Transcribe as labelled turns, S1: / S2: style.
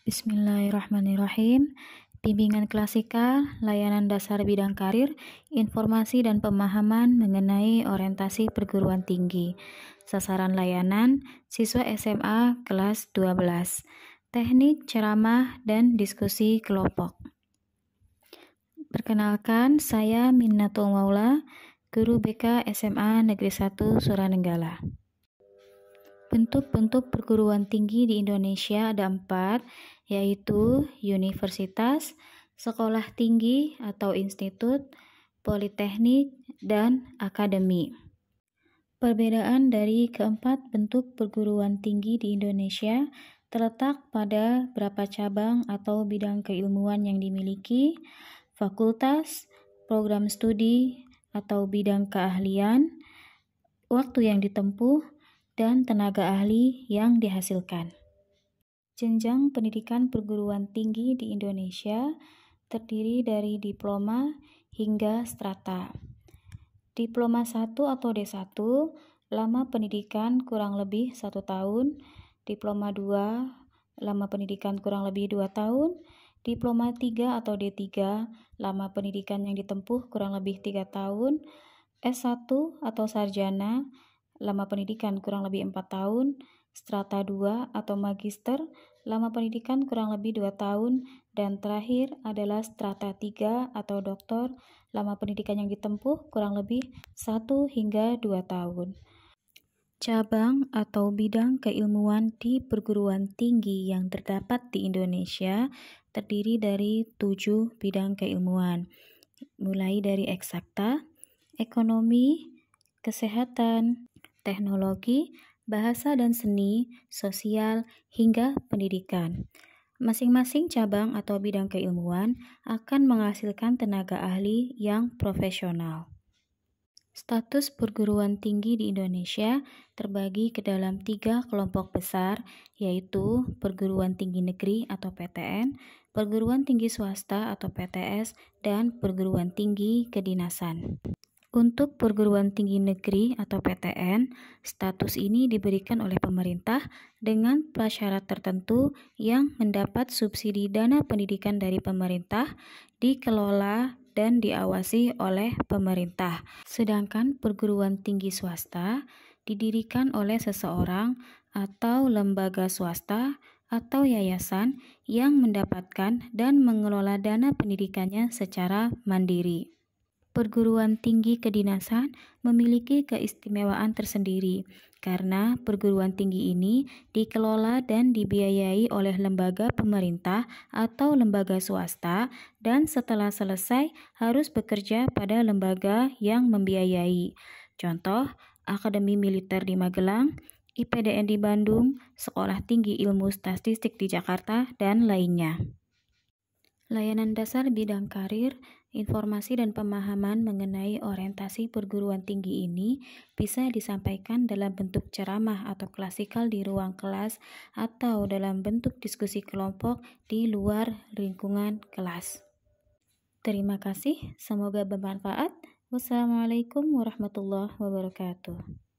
S1: Bismillahirrahmanirrahim. Bimbingan klasikal, layanan dasar bidang karir, informasi dan pemahaman mengenai orientasi perguruan tinggi. Sasaran layanan, siswa SMA kelas 12. Teknik, ceramah, dan diskusi kelompok. Perkenalkan, saya Minnatul Maula, Guru BK SMA Negeri 1 Suranenggala. Bentuk-bentuk perguruan tinggi di Indonesia ada 4, yaitu universitas, sekolah tinggi atau institut, politeknik, dan akademi. Perbedaan dari keempat bentuk perguruan tinggi di Indonesia terletak pada berapa cabang atau bidang keilmuan yang dimiliki, fakultas, program studi, atau bidang keahlian, waktu yang ditempuh, dan tenaga ahli yang dihasilkan. Jenjang pendidikan perguruan tinggi di Indonesia terdiri dari diploma hingga strata. Diploma 1 atau D1, lama pendidikan kurang lebih 1 tahun. Diploma 2, lama pendidikan kurang lebih 2 tahun. Diploma 3 atau D3, lama pendidikan yang ditempuh kurang lebih 3 tahun. S1 atau sarjana, lama pendidikan kurang lebih 4 tahun, strata 2 atau magister, lama pendidikan kurang lebih 2 tahun, dan terakhir adalah strata 3 atau doktor, lama pendidikan yang ditempuh kurang lebih 1 hingga 2 tahun. Cabang atau bidang keilmuan di perguruan tinggi yang terdapat di Indonesia terdiri dari 7 bidang keilmuan, mulai dari eksakta, ekonomi, kesehatan, teknologi, bahasa dan seni, sosial, hingga pendidikan. Masing-masing cabang atau bidang keilmuan akan menghasilkan tenaga ahli yang profesional. Status perguruan tinggi di Indonesia terbagi ke dalam 3 kelompok besar, yaitu perguruan tinggi negeri atau PTN, perguruan tinggi swasta atau PTS, dan perguruan tinggi kedinasan. Untuk perguruan tinggi negeri atau PTN, status ini diberikan oleh pemerintah dengan prasyarat tertentu yang mendapat subsidi dana pendidikan dari pemerintah, dikelola dan diawasi oleh pemerintah. Sedangkan perguruan tinggi swasta didirikan oleh seseorang atau lembaga swasta atau yayasan yang mendapatkan dan mengelola dana pendidikannya secara mandiri. Perguruan tinggi kedinasan memiliki keistimewaan tersendiri karena perguruan tinggi ini dikelola dan dibiayai oleh lembaga pemerintah atau lembaga swasta dan setelah selesai harus bekerja pada lembaga yang membiayai. Contoh, Akademi Militer di Magelang, IPDN di Bandung, Sekolah Tinggi Ilmu Statistik di Jakarta, dan lainnya. Layanan dasar bidang karir, informasi dan pemahaman mengenai orientasi perguruan tinggi ini bisa disampaikan dalam bentuk ceramah atau klasikal di ruang kelas atau dalam bentuk diskusi kelompok di luar lingkungan kelas. Terima kasih, semoga bermanfaat. Wassalamualaikum warahmatullahi wabarakatuh.